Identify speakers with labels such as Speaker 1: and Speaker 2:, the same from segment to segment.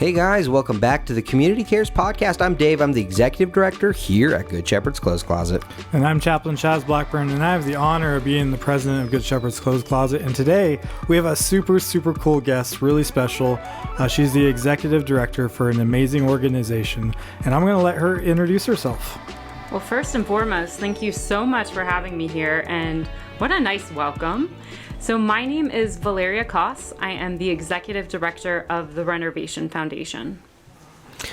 Speaker 1: Hey guys, welcome back to the Community Cares Podcast. I'm Dave. I'm the Executive Director here at Good Shepherd's Clothes Closet.
Speaker 2: And I'm Chaplain Chaz Blackburn, and I have the honor of being the president of Good Shepherd's Clothes Closet. And today we have a super cool guest, really special. She's the Executive Director for an amazing organization, and I'm going to let her introduce herself.
Speaker 3: Well, first and foremost, thank you so much for having me here, and what a nice welcome. So my name is Valeria Koss. I am the Executive Director of the RennerVation Foundation.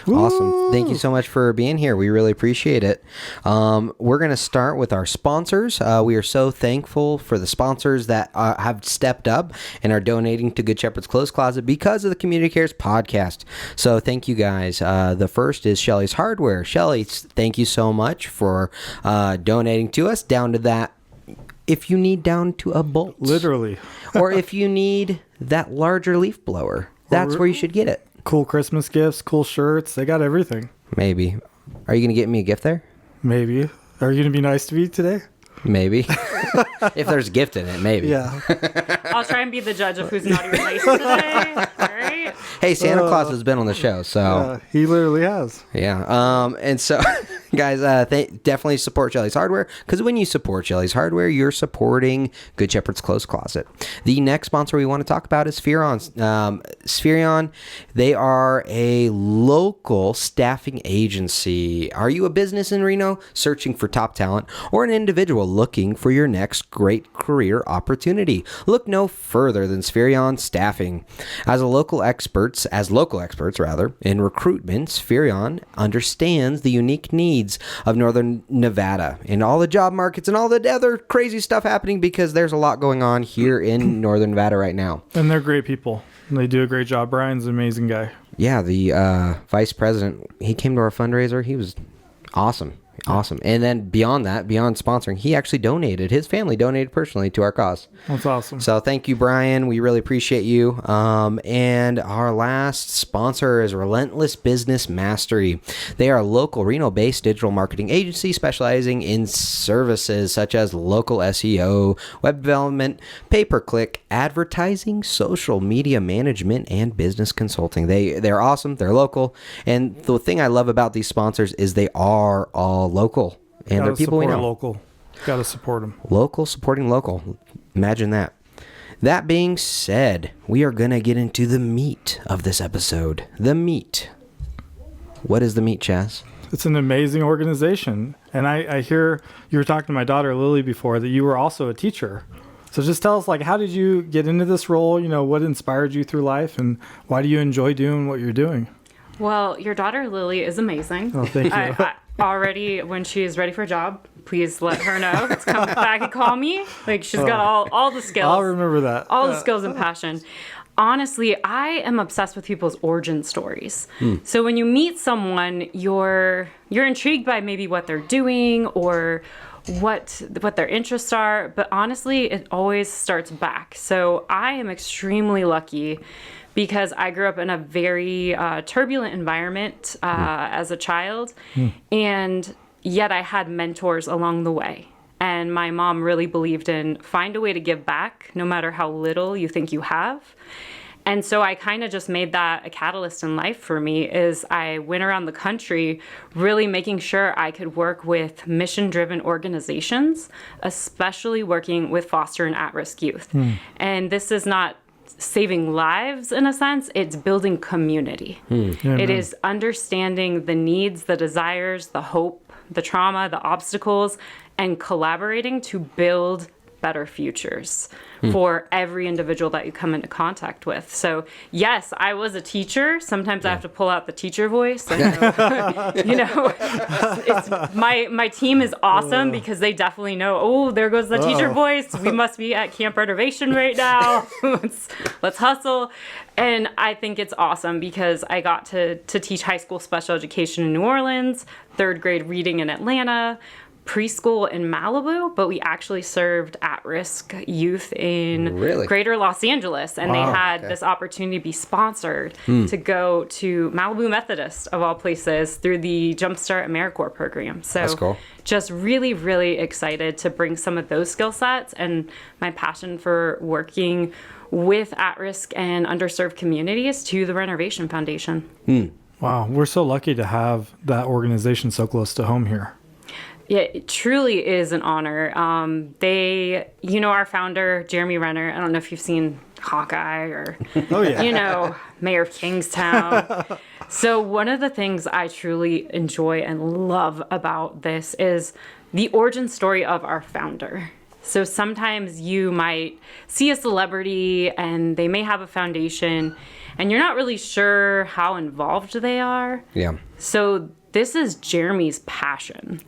Speaker 1: Awesome. Thank you so much for being here. We really appreciate it. We're going to start with our sponsors. We are so thankful for the sponsors that have stepped up and are donating to Good Shepherd's Clothes Closet because of the Community Cares Podcast. So thank you guys. The first is Shelly's Hardware. Shelly, thank you so much for donating to us down to that. If you need down to a bolt.
Speaker 2: Literally.
Speaker 1: Or if you need that larger leaf blower, that's where you should get it.
Speaker 2: Cool Christmas gifts, cool shirts. They got everything.
Speaker 1: Maybe. Are you going to get me a gift there?
Speaker 2: Maybe. Are you going to be nice to me today?
Speaker 1: Maybe. If there's a gift in it, maybe.
Speaker 2: Yeah.
Speaker 3: I'll try and be the judge of who's naughty or nice today. All right.
Speaker 1: Hey, Santa Claus has been on the show, so.
Speaker 2: He literally has.
Speaker 1: Yeah. And so, guys, definitely support Shelly's Hardware, because when you support Shelly's Hardware, you're supporting Good Shepherd's Clothes Closet. The next sponsor we want to talk about is Spheron. Spheron, they are a local staffing agency. Are you a business in Reno searching for top talent, or an individual looking for your next great career opportunity? Look no further than Spheron Staffing. As local experts in recruitment, Spheron understands the unique needs of Northern Nevada and all the job markets and all the other crazy stuff happening, because there's a lot going on here in Northern Nevada right now.
Speaker 2: And they're great people. They do a great job. Brian's an amazing guy.
Speaker 1: Yeah, the vice president, he came to our fundraiser. He was awesome. Awesome. And then beyond that, beyond sponsoring, he actually donated. His family donated personally to our cause.
Speaker 2: That's awesome.
Speaker 1: So thank you, Brian. We really appreciate you. And our last sponsor is Relentless Business Mastery. They are a local Reno-based digital marketing agency specializing in services such as local SEO, web development, pay-per-click, advertising, social media management, and business consulting. They're awesome. They're local. And the thing I love about these sponsors is they are all local, and they're people we know.
Speaker 2: Local. Gotta support them.
Speaker 1: Local supporting local. Imagine that. That being said, we are gonna get into the meat of this episode. The meat. What is the meat, Chaz?
Speaker 2: It's an amazing organization, and I hear you were talking to my daughter Lily before that you were also a teacher. So just tell us, how did you get into this role? What inspired you through life, and why do you enjoy doing what you're doing?
Speaker 3: Well, your daughter Lily is amazing.
Speaker 2: Oh, thank you.
Speaker 3: I already, when she's ready for a job, please let her know. Let's come back and call me. She's got all the skills.
Speaker 2: I'll remember that.
Speaker 3: All the skills and passion. Honestly, I am obsessed with people's origin stories. So when you meet someone, you're intrigued by maybe what they're doing or what their interests are. But honestly, it always starts back. So I am extremely lucky because I grew up in a very turbulent environment as a child, and yet I had mentors along the way. And my mom really believed in find a way to give back, no matter how little you think you have. And so I kind of just made that a catalyst in life for me. Is I went around the country really making sure I could work with mission-driven organizations, especially working with foster and at-risk youth. And this is not saving lives in a sense, it's building community. It is understanding the needs, the desires, the hope, the trauma, the obstacles, and collaborating to build better futures for every individual that you come into contact with. So yes, I was a teacher. Sometimes I have to pull out the teacher voice. My team is awesome because they definitely know, oh, there goes the teacher voice. We must be at Camp RennerVation right now. Let's hustle. And I think it's awesome because I got to teach high school special education in New Orleans, third grade reading in Atlanta, preschool in Malibu, but we actually served at-risk youth in
Speaker 1: Really?
Speaker 3: greater Los Angeles. And they had this opportunity to be sponsored to go to Malibu Methodist, of all places, through the Jumpstart AmeriCorps program. So
Speaker 1: That's cool.
Speaker 3: just really, really excited to bring some of those skill sets and my passion for working with at-risk and underserved communities to the RennerVation Foundation.
Speaker 2: Wow, we're so lucky to have that organization so close to home here.
Speaker 3: Yeah, it truly is an honor. Our founder, Jeremy Renner, I don't know if you've seen Hawkeye or, Mayor of Kingstown. So one of the things I truly enjoy and love about this is the origin story of our founder. So sometimes you might see a celebrity and they may have a foundation and you're not really sure how involved they are.
Speaker 1: Yeah.
Speaker 3: So this is Jeremy's passion.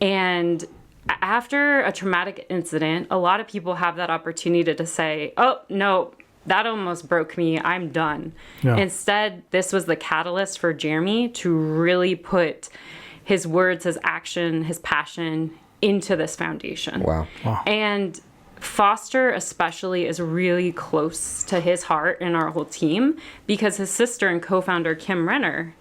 Speaker 3: And after a traumatic incident, a lot of people have that opportunity to say, oh, no, that almost broke me. I'm done. Yeah. Instead, this was the catalyst for Jeremy to really put his words, his action, his passion into this foundation.
Speaker 1: Wow.
Speaker 3: And Foster especially is really close to his heart and our whole team because his sister and co-founder Kim Renner,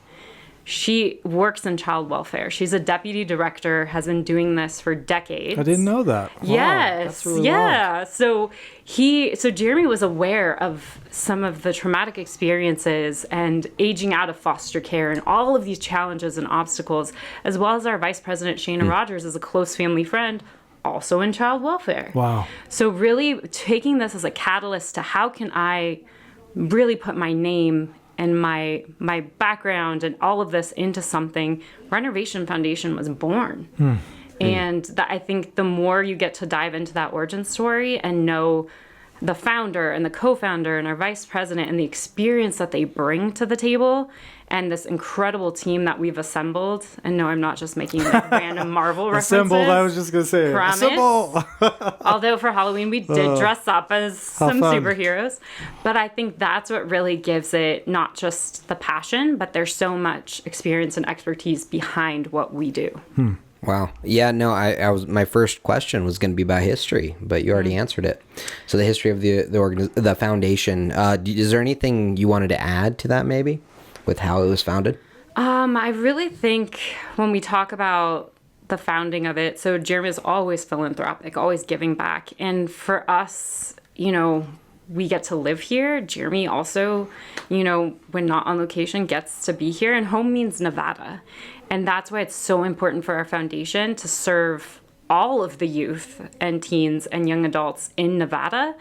Speaker 3: she works in child welfare. She's a deputy director, has been doing this for decades.
Speaker 2: I didn't know that. Wow,
Speaker 3: yes.
Speaker 2: That's really
Speaker 3: Wild. So Jeremy was aware of some of the traumatic experiences and aging out of foster care and all of these challenges and obstacles, as well as our vice president, Shana Rogers, is a close family friend, also in child welfare.
Speaker 2: Wow.
Speaker 3: So really taking this as a catalyst to how can I really put my name and my background and all of this into something, RennerVation Foundation was born. And I think the more you get to dive into that origin story and know the founder and the co-founder and our vice president and the experience that they bring to the table and this incredible team that we've assembled. And no, I'm not just making random Marvel references.
Speaker 2: Assembled, I was just going to say.
Speaker 3: Promise.
Speaker 2: Assemble!
Speaker 3: Although for Halloween we did dress up as some superheroes. But I think that's what really gives it not just the passion, but there's so much experience and expertise behind what we do.
Speaker 1: Wow. Yeah, no, my first question was going to be about history, but you already answered it. So the history of the foundation, is there anything you wanted to add to that maybe with how it was founded?
Speaker 3: I really think when we talk about the founding of it, so Jeremy is always philanthropic, always giving back. And for us, we get to live here. Jeremy also, when not on location, gets to be here. And home means Nevada. And that's why it's so important for our foundation to serve all of the youth and teens and young adults in Nevada,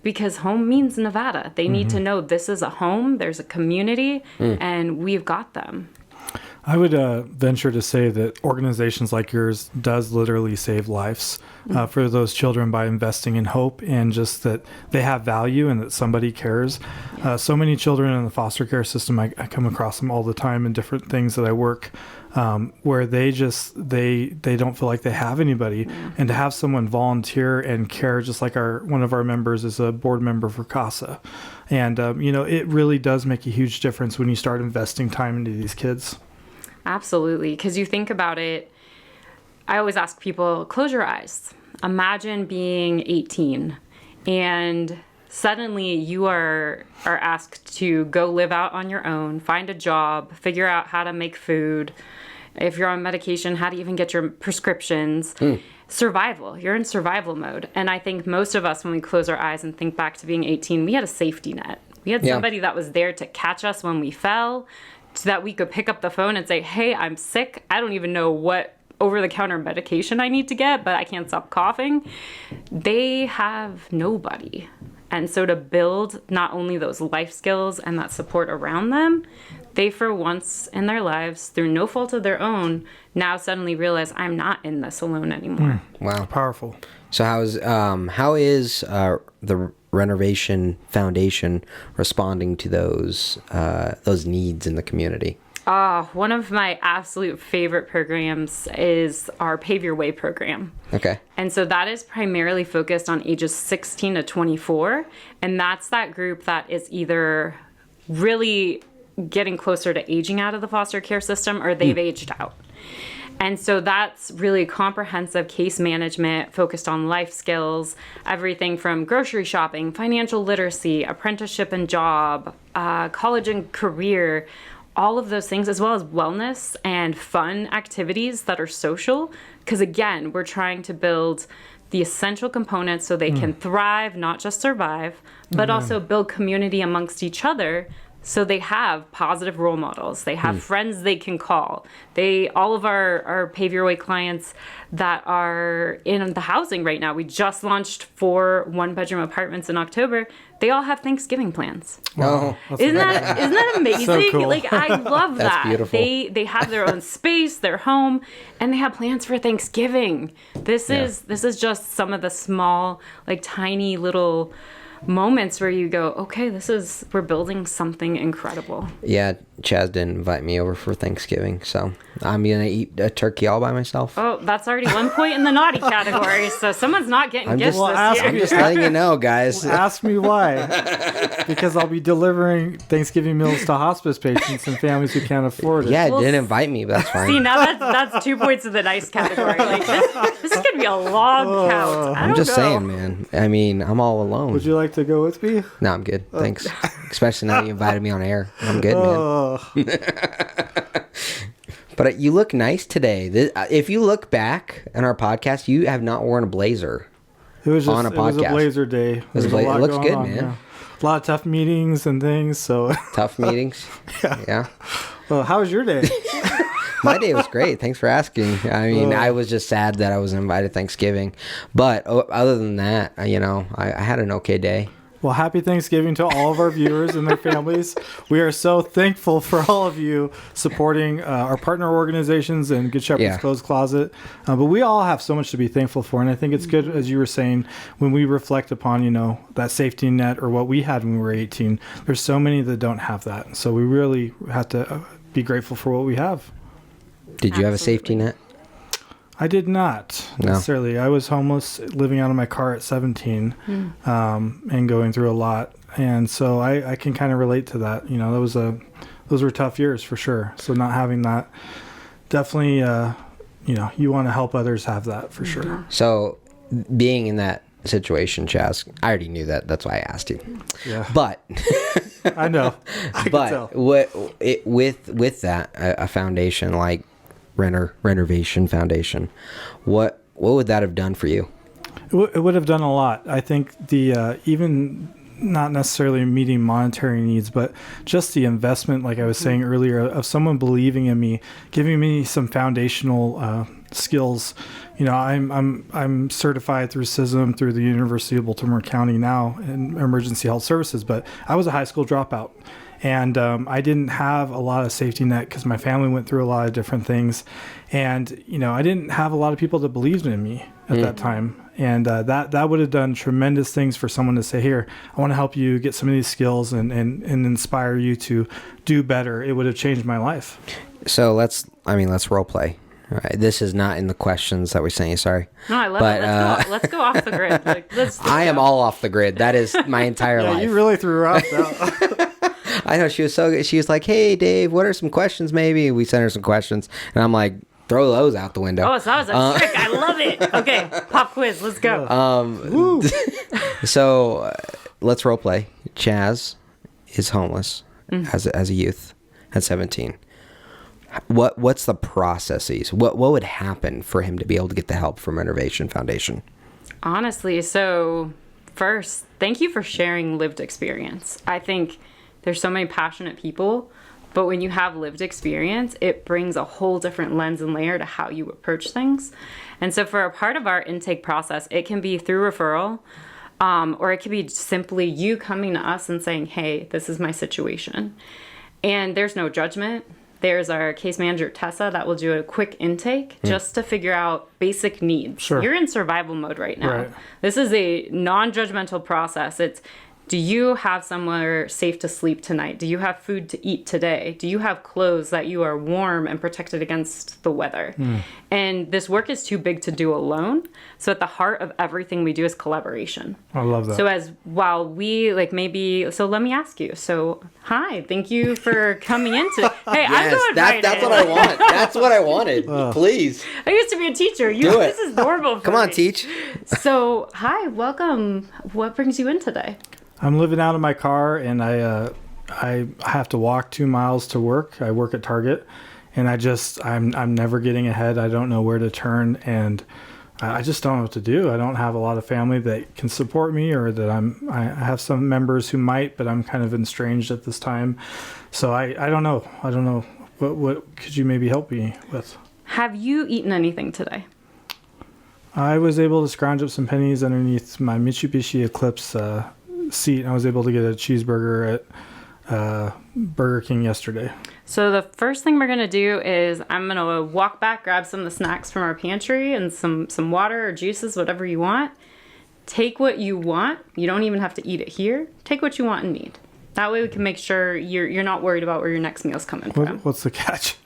Speaker 3: because home means Nevada. They need to know this is a home, there's a community, and we've got them.
Speaker 2: I would venture to say that organizations like yours does literally save lives for those children by investing in hope and just that they have value and that somebody cares. So many children in the foster care system, I come across them all the time in different things that I work, where they don't feel like they have anybody. And to have someone volunteer and care, just like one of our members is a board member for CASA. And, it really does make a huge difference when you start investing time into these kids.
Speaker 3: Absolutely. Because you think about it, I always ask people, close your eyes. Imagine being 18 and suddenly you are asked to go live out on your own, find a job, figure out how to make food. If you're on medication, how to even get your prescriptions. Survival. You're in survival mode. And I think most of us, when we close our eyes and think back to being 18, we had a safety net. We had somebody that was there to catch us when we fell, so that we could pick up the phone and say, hey, I'm sick. I don't even know what over-the-counter medication I need to get, but I can't stop coughing. They have nobody. And so to build not only those life skills and that support around them, they for once in their lives, through no fault of their own, now suddenly realize I'm not in this alone anymore.
Speaker 1: Wow.
Speaker 2: Powerful.
Speaker 1: So how is the RennerVation Foundation responding to those needs in the community?
Speaker 3: One of my absolute favorite programs is our Pave Your Way program.
Speaker 1: Okay.
Speaker 3: And so that is primarily focused on ages 16 to 24. And that's that group that is either really getting closer to aging out of the foster care system or they've aged out. And so that's really comprehensive case management focused on life skills, everything from grocery shopping, financial literacy, apprenticeship and job, college and career, all of those things, as well as wellness and fun activities that are social. Because again, we're trying to build the essential components so they can thrive, not just survive, but also build community amongst each other. So they have positive role models. They have friends they can call. All of our Pave Your Way clients that are in the housing right now, we just launched 4 one-bedroom apartments in October. They all have Thanksgiving plans.
Speaker 1: Oh,
Speaker 3: Isn't that amazing?
Speaker 2: So cool.
Speaker 3: Like, I love
Speaker 1: That's
Speaker 3: that.
Speaker 1: beautiful.
Speaker 3: They have their own space, their home, and they have plans for Thanksgiving. This is just some of the small, like tiny little moments where you go, okay, we're building something incredible.
Speaker 1: Yeah, Chaz didn't invite me over for Thanksgiving, so I'm gonna eat a turkey all by myself.
Speaker 3: Oh, that's already 1 point in the naughty category, so someone's not getting gifts
Speaker 2: just-
Speaker 3: this
Speaker 2: ask
Speaker 3: year.
Speaker 1: I'm just letting you know, guys.
Speaker 2: Ask me why. Because I'll be delivering Thanksgiving meals to hospice patients and families who can't afford it.
Speaker 1: Yeah,
Speaker 3: Well,
Speaker 1: didn't invite me, but that's fine.
Speaker 3: See, now that's 2 points in the nice category. Like, this is gonna be a long count.
Speaker 1: I'm just saying, man. I mean, I'm all alone.
Speaker 2: Would you like to go with me?
Speaker 1: No, I'm good. Thanks. Especially now you invited me on air. I'm good, man.
Speaker 2: Oh,
Speaker 1: But you look nice today. If you look back on our podcast, you have not worn a blazer.
Speaker 2: it was just
Speaker 1: On a
Speaker 2: it was a
Speaker 1: podcast.
Speaker 2: blazer day.
Speaker 1: was a
Speaker 2: There's
Speaker 1: bla-
Speaker 2: lot
Speaker 1: it looks
Speaker 2: going
Speaker 1: good,
Speaker 2: on,
Speaker 1: man.
Speaker 2: yeah. A lot of tough meetings and things. So,
Speaker 1: Tough meetings. Yeah.
Speaker 2: well, how was your day?
Speaker 1: My day was great. Thanks for asking. I mean, I was just sad that I wasn't invited Thanksgiving. But other than that, I had an okay day.
Speaker 2: Well, happy Thanksgiving to all of our viewers and their families. We are so thankful for all of you supporting our partner organizations and Good Shepherd's
Speaker 1: Yeah.
Speaker 2: Clothes Closet. But we all have so much to be thankful for. And I think it's good, as you were saying, when we reflect upon, that safety net or what we had when we were 18, there's so many that don't have that. So we really have to be grateful for what we have.
Speaker 1: Did you have a safety net?
Speaker 2: I did not necessarily. I was homeless, living out of my car at 17, and going through a lot. And so I can kind of relate to that. Those were tough years for sure. So not having that, definitely, you want to help others have that for sure.
Speaker 1: So being in that situation, Chaz, I already knew that. That's why I asked you.
Speaker 2: Yeah.
Speaker 1: But
Speaker 2: I know. I can tell.
Speaker 1: with that, a foundation like RennerVation Foundation, what would that have done for you?
Speaker 2: It would have done a lot. I think the even not necessarily meeting monetary needs, but just the investment, like I was saying earlier, of someone believing in me, giving me some foundational skills. I'm certified through CISM, through the University of Baltimore County now in emergency health services, but I was a high school dropout. And I didn't have a lot of safety net because my family went through a lot of different things. And, I didn't have a lot of people that believed in me at that time. And that would have done tremendous things for someone to say, here, I want to help you get some of these skills and inspire you to do better. It would have changed my life.
Speaker 1: So let's role play. All right. This is not in the questions that we sent you. Sorry.
Speaker 3: No, I love it. Let's go off the grid.
Speaker 1: I am all off the grid. That is my entire life.
Speaker 2: You really threw her off though.
Speaker 1: I know she was like, hey, Dave, what are some questions maybe? We sent her some questions. And I'm like, throw those out the window.
Speaker 3: Oh, so that was a trick. I love it. Okay, pop quiz. Let's go.
Speaker 1: So let's role play. Chaz is homeless as a youth at 17. What's the processes? What would happen for him to be able to get the help from RennerVation Foundation?
Speaker 3: Honestly, so first, thank you for sharing lived experience. I think there's so many passionate people, but when you have lived experience, it brings a whole different lens and layer to how you approach things. And so for a part of our intake process, it can be through referral, or it could be simply you coming to us and saying, hey, this is my situation. And there's no judgment. There's our case manager, Tessa, that will do a quick intake just to figure out basic needs.
Speaker 2: Sure.
Speaker 3: You're in survival mode right now.
Speaker 2: Right.
Speaker 3: This is a non-judgmental process. It's Do you have somewhere safe to sleep tonight? Do you have food to eat today? Do you have clothes that you are warm and protected against the weather? And this work is too big to do alone. So at the heart of everything we do is collaboration.
Speaker 2: I love that.
Speaker 3: So while we so let me ask you. So hi, thank you for coming in today. Hey, I'm going
Speaker 1: that's what I want. That's what I wanted. Please.
Speaker 3: I used to be a teacher.
Speaker 1: Do it.
Speaker 3: This is normal for
Speaker 1: Come on,
Speaker 3: me.
Speaker 1: teach.
Speaker 3: So hi, welcome. What brings you in today?
Speaker 2: I'm living out of my car, and I have to walk 2 miles to work. I work at Target, and I'm never getting ahead. I don't know where to turn, and I just don't know what to do. I don't have a lot of family that can support me, or that I have some members who might, but I'm kind of estranged at this time. So I don't know. I don't know. What could you maybe help me with?
Speaker 3: Have you eaten anything today?
Speaker 2: I was able to scrounge up some pennies underneath my Mitsubishi Eclipse seat, and I was able to get a cheeseburger at Burger King yesterday.
Speaker 3: So the first thing we're going to do is I'm going to walk back, grab some of the snacks from our pantry and some water or juices, whatever you want. Take what you want. You don't even have to eat it here. Take what you want and need. That way we can make sure you're not worried about where your next meal's coming from.
Speaker 2: What's the catch?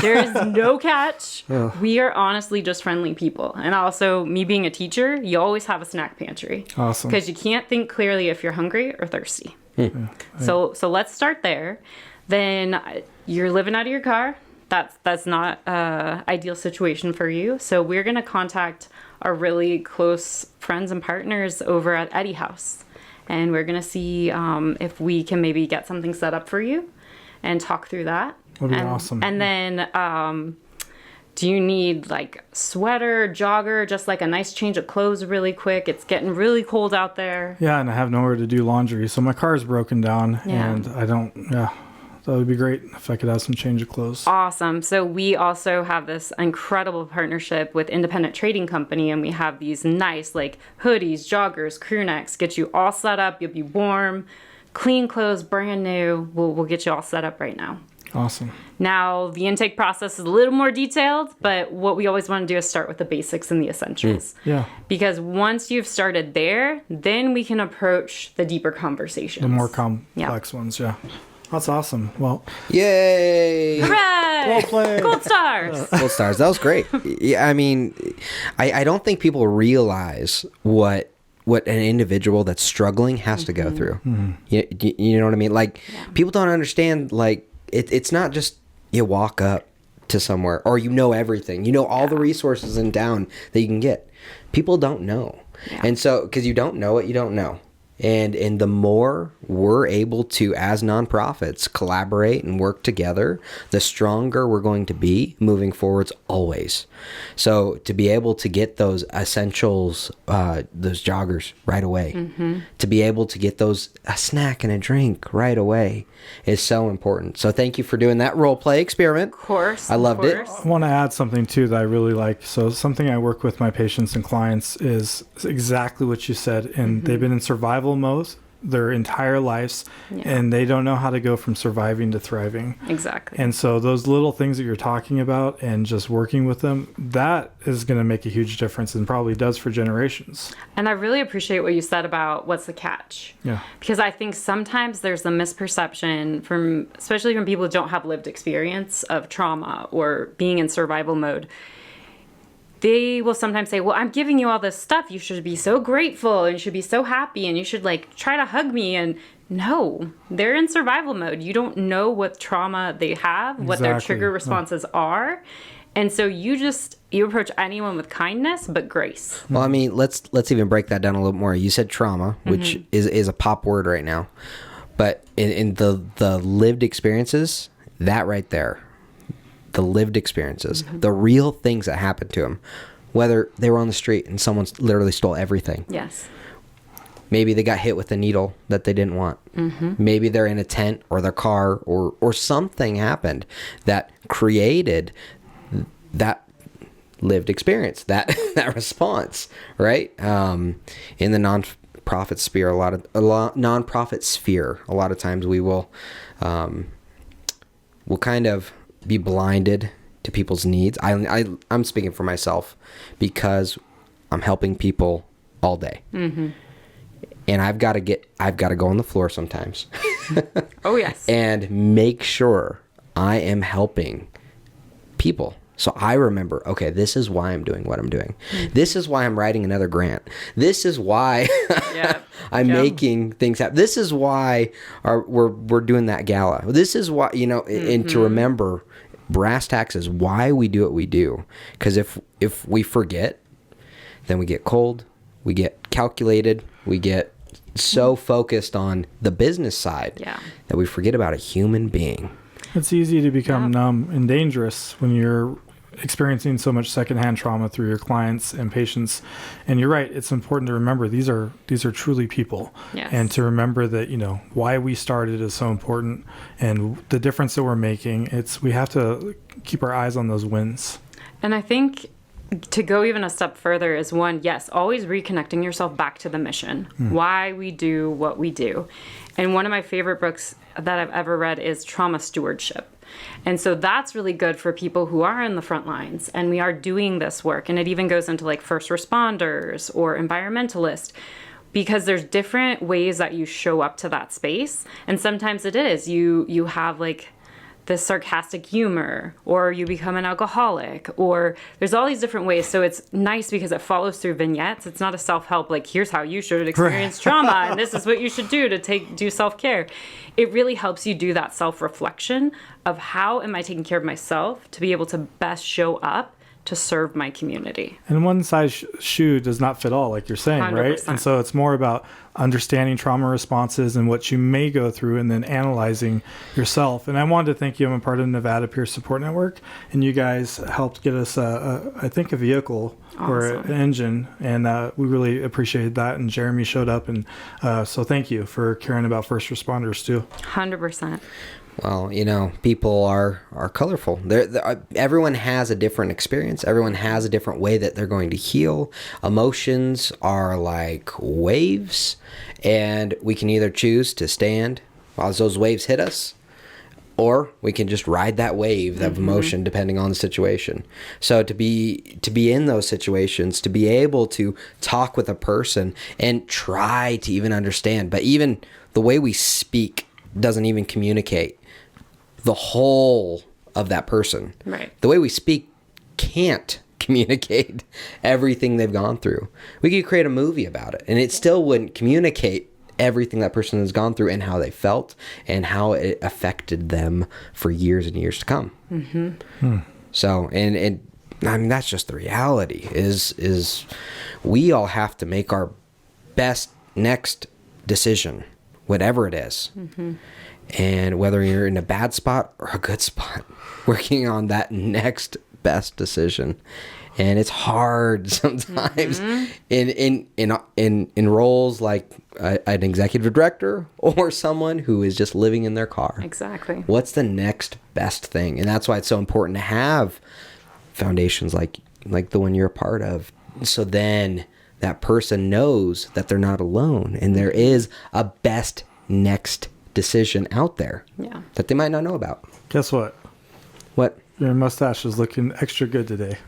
Speaker 3: There is no catch. Oh. We are honestly just friendly people. And also, me being a teacher, you always have a snack pantry.
Speaker 2: Awesome.
Speaker 3: Because you can't think clearly if you're hungry or thirsty.
Speaker 2: Yeah.
Speaker 3: So let's start there. Then you're living out of your car. That's not an ideal situation for you. So we're going to contact our really close friends and partners over at Eddie House. And we're going to see if we can maybe get something set up for you and talk through that.
Speaker 2: Would be awesome.
Speaker 3: And then do you need like sweater, jogger, just like a nice change of clothes really quick? It's getting really cold out there.
Speaker 2: Yeah, and I have nowhere to do laundry. So my car is broken down, and I don't, that would be great if I could have some change of clothes.
Speaker 3: Awesome. So we also have this incredible partnership with Independent Trading Company, and we have these nice like hoodies, joggers, crew necks, get you all set up. You'll be warm, clean clothes, brand new. We'll get you all set up right now.
Speaker 2: Awesome.
Speaker 3: Now, the intake process is a little more detailed, but what we always want to do is start with the basics and the essentials.
Speaker 2: Yeah.
Speaker 3: Because once you've started there, then we can approach the deeper conversations.
Speaker 2: The more complex ones, yeah. That's awesome. Well,
Speaker 1: yay!
Speaker 3: Hooray!
Speaker 2: Well played.
Speaker 3: Gold stars!
Speaker 1: Gold stars. That was great. Yeah, I mean, I don't think people realize what an individual that's struggling has to go through. You know what I mean? Like, people don't understand, like, it's not just you walk up to somewhere or you know everything. You know all the resources in town that you can get. People don't know. Yeah. And so, because you don't know what you don't know. And the more we're able to, as nonprofits, collaborate and work together, the stronger we're going to be moving forwards always. So to be able to get those essentials, those joggers right away, to be able to get those, a snack and a drink right away is so important. So thank you for doing that role play experiment.
Speaker 3: Of course.
Speaker 1: I loved it.
Speaker 2: I want to add something too that I really like. So something I work with my patients and clients is exactly what you said. And they've been in survival mode their entire lives, and they don't know how to go from surviving to thriving.
Speaker 3: Exactly.
Speaker 2: And so those little things that you're talking about and just working with them, that is going to make a huge difference, and probably does for generations.
Speaker 3: And I really appreciate what you said about what's the catch.
Speaker 2: Yeah.
Speaker 3: Because I think sometimes there's a misperception especially from people who don't have lived experience of trauma or being in survival mode. They will sometimes say, well, I'm giving you all this stuff. You should be so grateful and you should be so happy and you should like try to hug me. And no, they're in survival mode. You don't know what trauma they have, what their trigger responses are. And so you approach anyone with kindness, but grace.
Speaker 1: Well, I mean, let's even break that down a little more. You said trauma, which is a pop word right now. But in the lived experiences, that right there, the lived experiences, the real things that happened to them, whether they were on the street and someone literally stole everything.
Speaker 3: Yes.
Speaker 1: Maybe they got hit with a needle that they didn't want. Maybe they're in a tent or their car or something happened that created that lived experience, that response, right? In the nonprofit sphere, a lot of times we will kind of be blinded to people's needs. I'm speaking for myself because I'm helping people all day. And I've got to go on the floor sometimes.
Speaker 3: Oh, yes.
Speaker 1: And make sure I am helping people. So I remember, okay, this is why I'm doing what I'm doing. This is why I'm writing another grant. This is why I'm making things happen. This is why we're doing that gala. This is why, and to remember brass tacks is why we do what we do. Because if we forget, then we get cold, we get calculated, we get so focused on the business side that we forget about a human being.
Speaker 2: It's easy to become numb and dangerous when you're experiencing so much secondhand trauma through your clients and patients. And you're right, it's important to remember these are truly people.
Speaker 3: Yes.
Speaker 2: And to remember that, why we started is so important, and the difference that we're making, we have to keep our eyes on those wins.
Speaker 3: And I think to go even a step further is always reconnecting yourself back to the mission, why we do what we do. And one of my favorite books that I've ever read is Trauma Stewardship. And so that's really good for people who are in the front lines and we are doing this work. And it even goes into like first responders or environmentalists, because there's different ways that you show up to that space. And sometimes it is you have like this sarcastic humor, or you become an alcoholic, or there's all these different ways. So it's nice because it follows through vignettes. It's not a self-help, like here's how you should experience trauma and this is what you should do to do self-care. It really helps you do that self-reflection of how am I taking care of myself to be able to best show up to serve my community.
Speaker 2: And one size shoe does not fit all, like you're saying,
Speaker 3: 100%.
Speaker 2: right? And so it's more about understanding trauma responses and what you may go through and then analyzing yourself. And I wanted to thank you. I'm a part of the Nevada Peer Support Network, and you guys helped get us, I think, a vehicle or an engine, and we really appreciated that. And Jeremy showed up, and so thank you for caring about first responders too.
Speaker 3: 100%.
Speaker 1: Well, people are colorful. Everyone has a different experience. Everyone has a different way that they're going to heal. Emotions are like waves, and we can either choose to stand while those waves hit us, or we can just ride that wave of emotion depending on the situation. So to be in those situations, to be able to talk with a person and try to even understand, but even the way we speak doesn't even communicate the whole of that person.
Speaker 3: Right.
Speaker 1: The way we speak can't communicate everything they've gone through. We could create a movie about it, and it still wouldn't communicate everything that person has gone through and how they felt and how it affected them for years and years to come. So, and I mean, that's just the reality is we all have to make our best next decision, whatever it is. And whether you're in a bad spot or a good spot, working on that next best decision. And it's hard sometimes in roles like an executive director or someone who is just living in their car.
Speaker 3: Exactly.
Speaker 1: What's the next best thing? And that's why it's so important to have foundations like the one you're a part of. So then that person knows that they're not alone and there is a best next decision out there that they might not know about.
Speaker 2: Guess what?
Speaker 1: What?
Speaker 2: Your mustache is looking extra good today.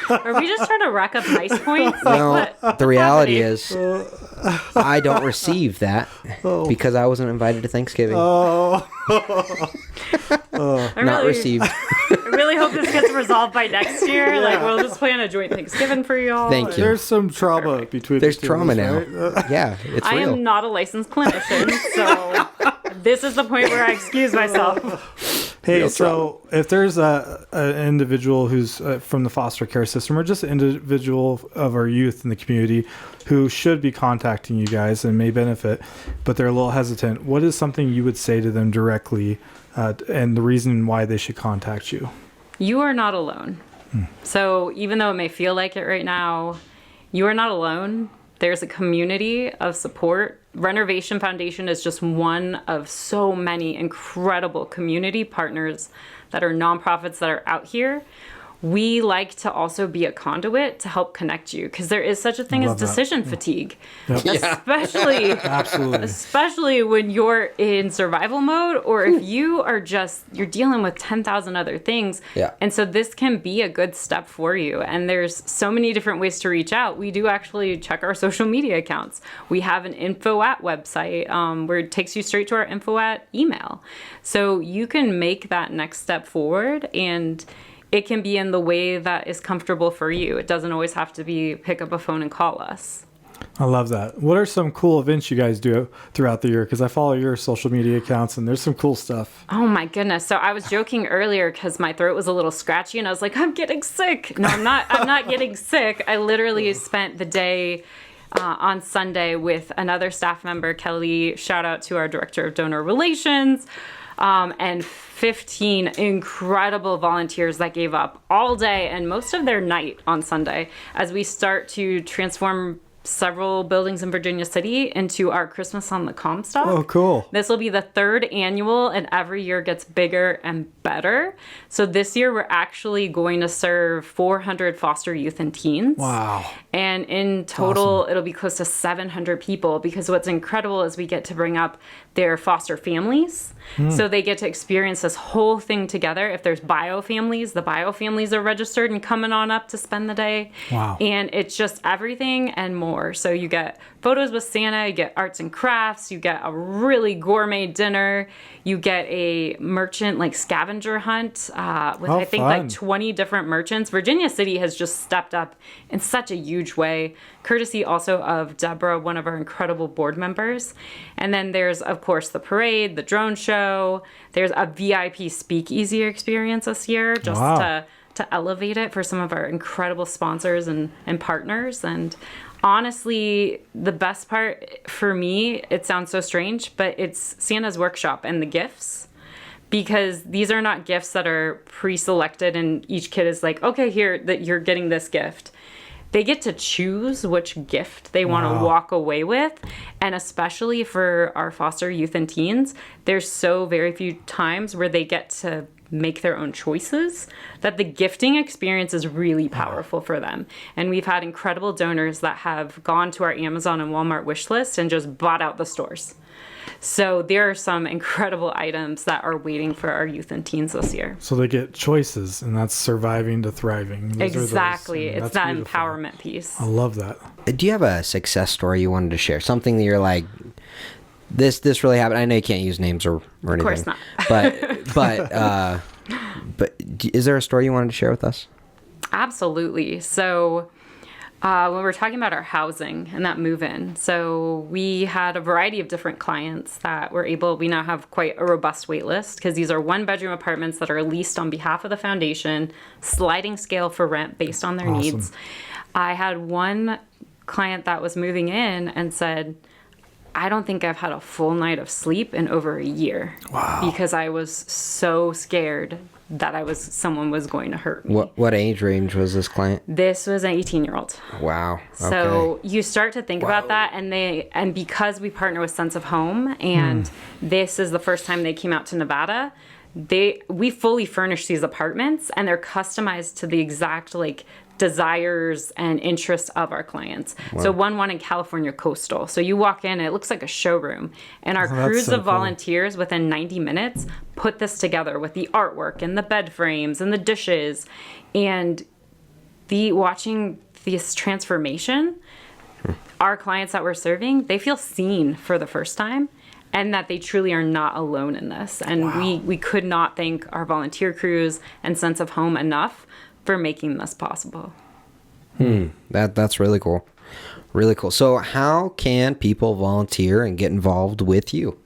Speaker 3: Are we just trying to rack up nice points?
Speaker 1: No, the reality is I don't receive that because I wasn't invited to Thanksgiving. Not received.
Speaker 3: I really hope this gets resolved by next year. Like, we'll just plan a joint Thanksgiving for y'all.
Speaker 1: Thank you.
Speaker 2: There's some trauma between
Speaker 1: There's
Speaker 2: the two
Speaker 1: trauma
Speaker 2: of
Speaker 1: now.
Speaker 2: us, right?
Speaker 1: Yeah, it's
Speaker 3: I
Speaker 1: real.
Speaker 3: am not a licensed clinician, so this is the point where I excuse myself.
Speaker 2: Hey,
Speaker 1: Real
Speaker 2: so if there's an individual who's from the foster care system, or just an individual of our youth in the community who should be contacting you guys and may benefit, but they're a little hesitant, what is something you would say to them directly and the reason why they should contact you?
Speaker 3: You are not alone. So even though it may feel like it right now, you are not alone. There's a community of support. RennerVation Foundation is just one of so many incredible community partners that are nonprofits that are out here we like to also be a conduit to help connect you, because there is such a thing as decision fatigue, especially
Speaker 2: Absolutely.
Speaker 3: especially when you're in survival mode, or if you're dealing with 10,000 other things.
Speaker 1: Yeah.
Speaker 3: And so this can be a good step for you. And there's so many different ways to reach out. We do actually check our social media accounts. We have an info at website where it takes you straight to our info at email. So you can make that next step forward, and it can be in the way that is comfortable for you. It doesn't always have to be pick up a phone and call us.
Speaker 2: I love that. What are some cool events you guys do throughout the year? Because I follow your social media accounts, and there's some cool stuff.
Speaker 3: Oh my goodness. So I was joking earlier because my throat was a little scratchy, and I was like, I'm getting sick. No, I'm not. I'm not getting sick. I literally spent the day on Sunday with another staff member, Kelly. Shout out to our director of donor relations. And 15 incredible volunteers that gave up all day and most of their night on Sunday as we start to transform several buildings in Virginia City into our Christmas on the Comstock.
Speaker 2: Oh, cool.
Speaker 3: This will be the 3rd annual, and every year gets bigger and better. So this year we're actually going to serve 400 foster youth and teens.
Speaker 2: Wow.
Speaker 3: And in total, it'll be close to 700 people, because what's incredible is we get to bring up their foster families. So they get to experience this whole thing together. If there's bio families, the bio families are registered and coming on up to spend the day.
Speaker 2: Wow.
Speaker 3: And it's just everything and more. So you get photos with Santa, you get arts and crafts, you get a really gourmet dinner, you get a merchant like scavenger hunt with I think
Speaker 2: fun.
Speaker 3: like 20 different merchants. Virginia City has just stepped up in such a huge way, courtesy also of Deborah, one of our incredible board members. And then there's, of course, the parade, the drone show. There's a VIP speakeasy experience this year just to elevate it for some of our incredible sponsors and partners. And honestly, the best part for me, it sounds so strange, but it's Santa's workshop and the gifts. Because these are not gifts that are pre-selected and each kid is like, okay, here, that you're getting this gift. They get to choose which gift they want to walk away with. And especially for our foster youth and teens, there's so very few times where they get to make their own choices that the gifting experience is really powerful for them. And we've had incredible donors that have gone to our Amazon and Walmart wish list and just bought out the stores. So there are some incredible items that are waiting for our youth and teens this year.
Speaker 2: So they get choices, and that's surviving to thriving.
Speaker 3: Exactly. It's that
Speaker 2: beautiful.
Speaker 3: empowerment piece.
Speaker 2: I love that.
Speaker 1: Do you have a success story you wanted to share? Something that you're like, this really happened. I know you can't use names or anything.
Speaker 3: Of course not.
Speaker 1: but is there a story you wanted to share with us?
Speaker 3: Absolutely. So when we're talking about our housing and that move-in, so we had a variety of different clients that were able, we now have quite a robust wait list, because these are 1-bedroom apartments that are leased on behalf of the foundation, sliding scale for rent based on their needs. I had one client that was moving in and said, I don't think I've had a full night of sleep in over a year.
Speaker 2: Wow.
Speaker 3: Because I was so scared that someone was going to hurt me.
Speaker 1: What age range was this client?
Speaker 3: This was an 18-year-old.
Speaker 1: Wow. Okay.
Speaker 3: So you start to think about that, and because we partner with Sense of Home, and this is the first time they came out to Nevada, we fully furnish these apartments, and they're customized to the exact desires and interests of our clients. Wow. So one in California coastal. So you walk in and it looks like a showroom. And our crews of volunteers within 90 minutes put this together with the artwork and the bed frames and the dishes. And watching this transformation, our clients that we're serving, they feel seen for the first time, and that they truly are not alone in this. And we could not thank our volunteer crews and Sense of Home enough for making this possible.
Speaker 1: That's really cool. Really cool. So how can people volunteer and get involved with you?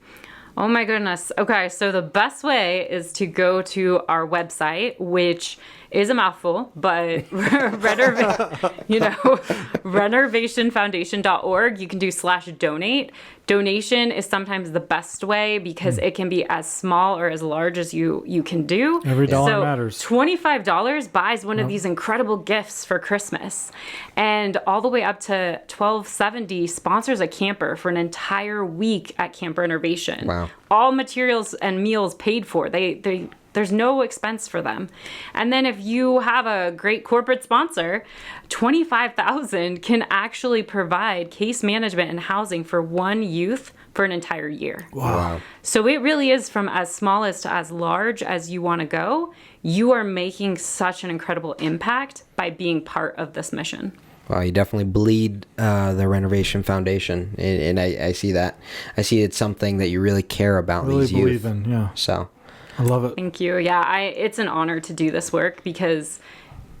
Speaker 3: Oh my goodness. Okay, so the best way is to go to our website, which is a mouthful, but RennerVationFoundation.org. You can do /donate. Donation is sometimes the best way because it can be as small or as large as you can do.
Speaker 2: Every dollar matters.
Speaker 3: $25 buys one of these incredible gifts for Christmas. And all the way up to $12.70 sponsors a camper for an entire week at Camp RennerVation.
Speaker 1: Wow.
Speaker 3: All materials and meals paid for. They There's no expense for them. And then if you have a great corporate sponsor, $25,000 can actually provide case management and housing for one youth for an entire year.
Speaker 1: Wow.
Speaker 3: So it really is from as small as to as large as you want to go. You are making such an incredible impact by being part of this mission.
Speaker 1: Wow, you definitely bleed the RennerVation Foundation, and I see that. I see it's something that you really care about
Speaker 2: Really
Speaker 1: these youth.
Speaker 2: believe in, yeah.
Speaker 1: So,
Speaker 2: I love it.
Speaker 3: Thank you. Yeah, it's an honor to do this work because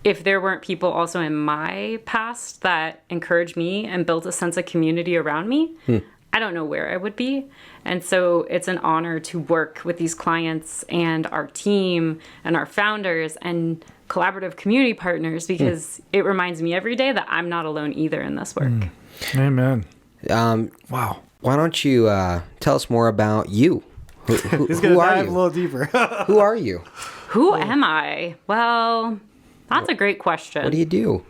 Speaker 3: if there weren't people also in my past that encouraged me and built a sense of community around me, I don't know where I would be. And so it's an honor to work with these clients and our team and our founders and collaborative community partners because it reminds me every day that I'm not alone either in this work.
Speaker 2: Amen. Wow.
Speaker 1: why don't you tell us more about you?
Speaker 2: He's going to dive a little deeper.
Speaker 1: Who are you?
Speaker 3: Who am I? Well, that's a great question.
Speaker 1: What do you do?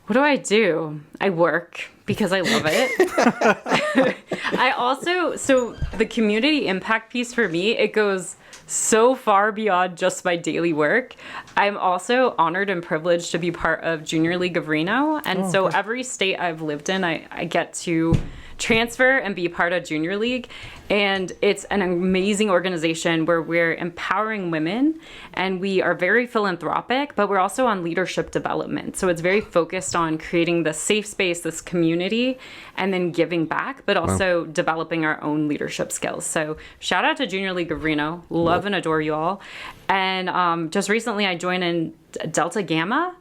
Speaker 3: What do I do? I work because I love it. I also, so the community impact piece for me, it goes so far beyond just my daily work. I'm also honored and privileged to be part of Junior League of Reno. And so every state I've lived in, I get to transfer and be part of Junior League. And it's an amazing organization where we're empowering women and we are very philanthropic, but we're also on leadership development. So it's very focused on creating the safe space, this community, and then giving back, but also developing our own leadership skills. So shout out to Junior League of Reno. Love and adore you all. And just recently I joined in Delta Gamma.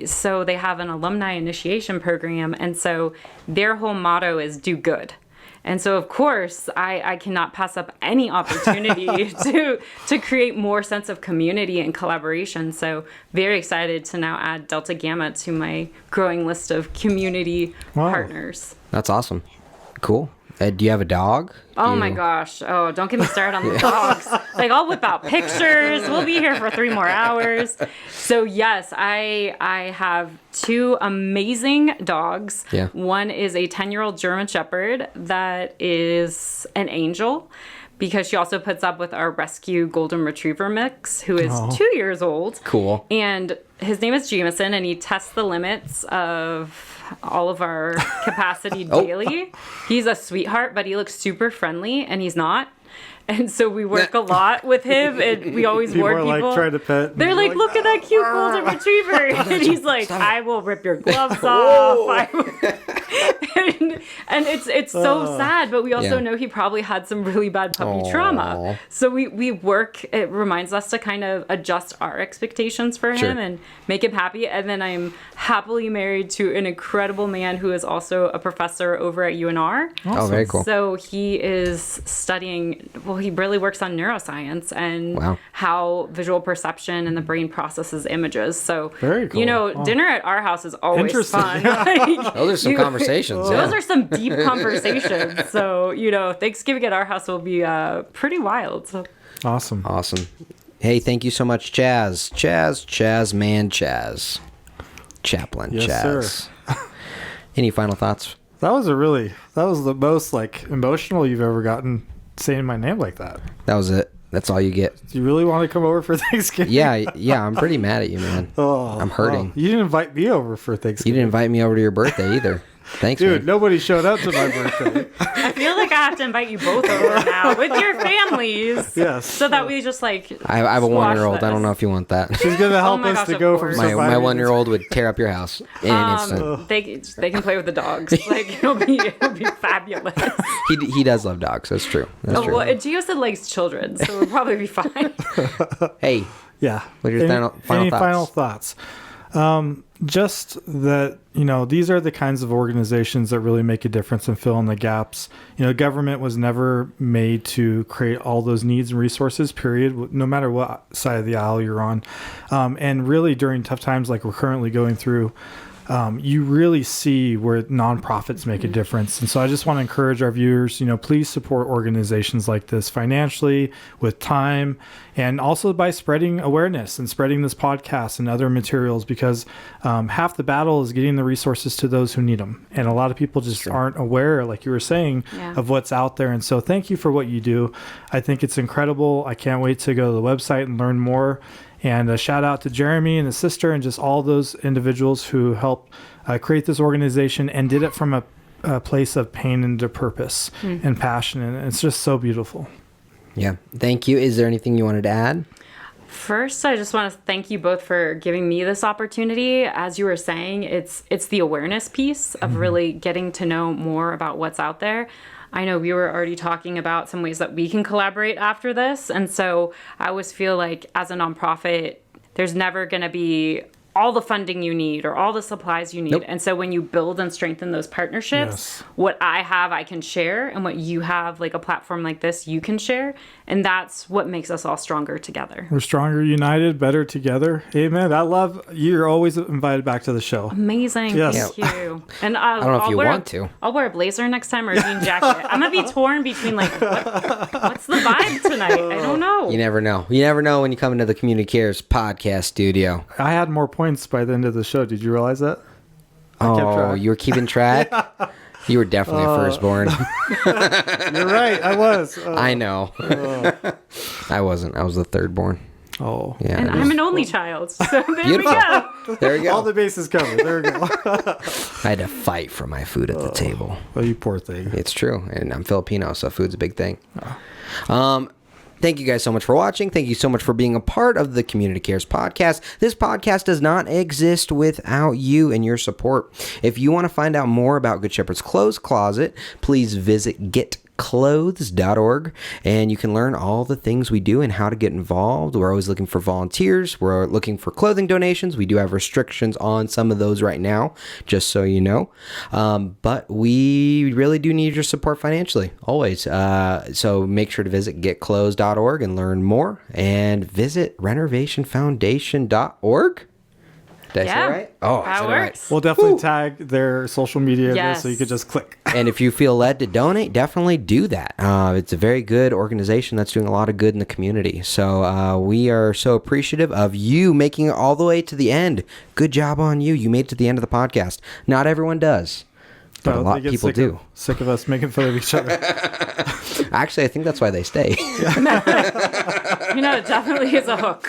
Speaker 3: So they have an alumni initiation program, and so their whole motto is do good. And so, of course, I cannot pass up any opportunity to create more sense of community and collaboration. So very excited to now add Delta Gamma to my growing list of community partners.
Speaker 1: That's awesome. Cool. Do you have a dog?
Speaker 3: Oh my gosh. Oh, don't get me started on the dogs. Like, I'll whip out pictures. We'll be here for 3 more hours. So yes, I have 2 amazing dogs.
Speaker 1: Yeah.
Speaker 3: One is a 10-year-old German Shepherd that is an angel because she also puts up with our rescue golden retriever mix, who is 2 years old.
Speaker 1: Cool.
Speaker 3: And his name is Jameson, and he tests the limits of all of our capacity daily. He's a sweetheart, but he looks super friendly, and he's not. And so we work a lot with him, and we always warn people.
Speaker 2: People are like trying to pet.
Speaker 3: They're like, look at that cute golden retriever. And he's like, I will rip your gloves off. And it's so sad, but we also know he probably had some really bad puppy trauma. So we work, it reminds us to kind of adjust our expectations for him and make him happy. And then I'm happily married to an incredible man who is also a professor over at UNR.
Speaker 1: Oh, very cool.
Speaker 3: So he is studying, he really works on neuroscience and how visual perception and the brain processes images. So,
Speaker 2: very cool.
Speaker 3: Dinner at our house is always fun.
Speaker 1: Those are some conversations.
Speaker 3: Those are some deep conversations. So, Thanksgiving at our house will be pretty wild. So.
Speaker 2: Awesome.
Speaker 1: Hey, thank you so much, Chaz. Chaz. Chaplain,
Speaker 2: yes,
Speaker 1: Chaz.
Speaker 2: Sir.
Speaker 1: Any final thoughts?
Speaker 2: That was the most emotional you've ever gotten saying my name like that.
Speaker 1: That was it. That's all you get.
Speaker 2: Do you really want to come over for Thanksgiving?
Speaker 1: Yeah, I'm pretty mad at you, man. I'm hurting.
Speaker 2: You didn't invite me over for Thanksgiving.
Speaker 1: You didn't invite me over to your birthday either. Thanks,
Speaker 2: dude.
Speaker 1: Man.
Speaker 2: Nobody showed up to my birthday.
Speaker 3: I feel like I have to invite you both over now with your families.
Speaker 2: Yes.
Speaker 3: So that we just
Speaker 1: I have a 1-year-old. I don't know if you want that.
Speaker 2: She's gonna help us to go from
Speaker 1: my 1-year-old would tear up your house in an instant.
Speaker 3: They can play with the dogs. It'll be fabulous.
Speaker 1: He does love dogs. That's true. That's true.
Speaker 3: Well, Gio said likes children, so we'll probably be fine.
Speaker 1: Hey.
Speaker 2: Yeah.
Speaker 1: What are your final thoughts?
Speaker 2: Any final thoughts? Just that, these are the kinds of organizations that really make a difference and fill in the gaps. Government was never made to create all those needs and resources, period, no matter what side of the aisle you're on. And really during tough times like we're currently going through, you really see where nonprofits make a difference. And so I just want to encourage our viewers, please support organizations like this financially, with time, and also by spreading awareness and spreading this podcast and other materials, because half the battle is getting the resources to those who need them. And a lot of people just aren't aware, like you were saying, of what's out there. And so thank you for what you do. I think it's incredible. I can't wait to go to the website and learn more. And a shout out to Jeremy and his sister and just all those individuals who helped create this organization and did it from a place of pain and to purpose and passion. And it's just so beautiful.
Speaker 1: Yeah. Thank you. Is there anything you wanted to add?
Speaker 3: First, I just want to thank you both for giving me this opportunity. As you were saying, it's the awareness piece of really getting to know more about what's out there. I know we were already talking about some ways that we can collaborate after this. And so I always feel like as a nonprofit, there's never going to be all the funding you need or all the supplies you need.
Speaker 1: Nope.
Speaker 3: And so when you build and strengthen those partnerships, what I have, I can share. And what you have, like a platform like this, you can share. And that's what makes us all stronger together.
Speaker 2: We're stronger united, better together. Amen. I love, you're always invited back to the show.
Speaker 3: Amazing.
Speaker 2: Yes.
Speaker 3: Thank you. And
Speaker 1: I don't know if you want to.
Speaker 3: I'll wear a blazer next time or a jean jacket. I'm going to be torn between what's the vibe tonight? I don't know.
Speaker 1: You never know. You never know when you come into the Community Cares podcast studio.
Speaker 2: I had more points by the end of the show. Did you realize that?
Speaker 1: Oh, you were keeping track? You were definitely a firstborn.
Speaker 2: You're right. I was.
Speaker 1: I know. I wasn't. I was the thirdborn.
Speaker 2: Oh.
Speaker 1: Yeah.
Speaker 3: And I'm an only child. So there we
Speaker 1: Beautiful.
Speaker 3: go.
Speaker 1: There you go.
Speaker 2: All the bases covered. There we go.
Speaker 1: I had to fight for my food at the table.
Speaker 2: Oh, you poor thing.
Speaker 1: It's true. And I'm Filipino, so food's a big thing. Thank you guys so much for watching. Thank you so much for being a part of the Community Cares podcast. This podcast does not exist without you and your support. If you want to find out more about Good Shepherd's Clothes Closet, please visit getclothes.org, and you can learn all the things we do and how to get involved. We're always looking for volunteers. We're looking for clothing donations. We do have restrictions on some of those right now, just so you know. But we really do need your support financially, always. So make sure to visit getclothes.org and learn more, and visit RennerVationFoundation.org. Did I say it right? Oh, I
Speaker 3: that
Speaker 1: said
Speaker 3: works.
Speaker 1: it right.
Speaker 2: We'll definitely tag their social media there,
Speaker 3: Yes.
Speaker 2: so you could just click.
Speaker 1: And if you feel led to donate, definitely do that. It's a very good organization that's doing a lot of good in the community. So we are so appreciative of you making it all the way to the end. Good job on you. You made it to the end of the podcast. Not everyone does, but a lot of people do.
Speaker 2: Sick of us making fun of each other.
Speaker 1: Actually, I think that's why they stay.
Speaker 3: It definitely is a hook.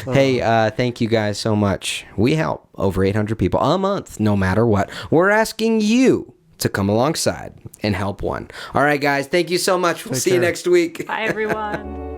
Speaker 1: Hey, thank you guys so much. We help over 800 people a month, no matter what. We're asking you to come alongside and help one. All right, guys, thank you so much. We'll see you next week.
Speaker 3: Bye, everyone.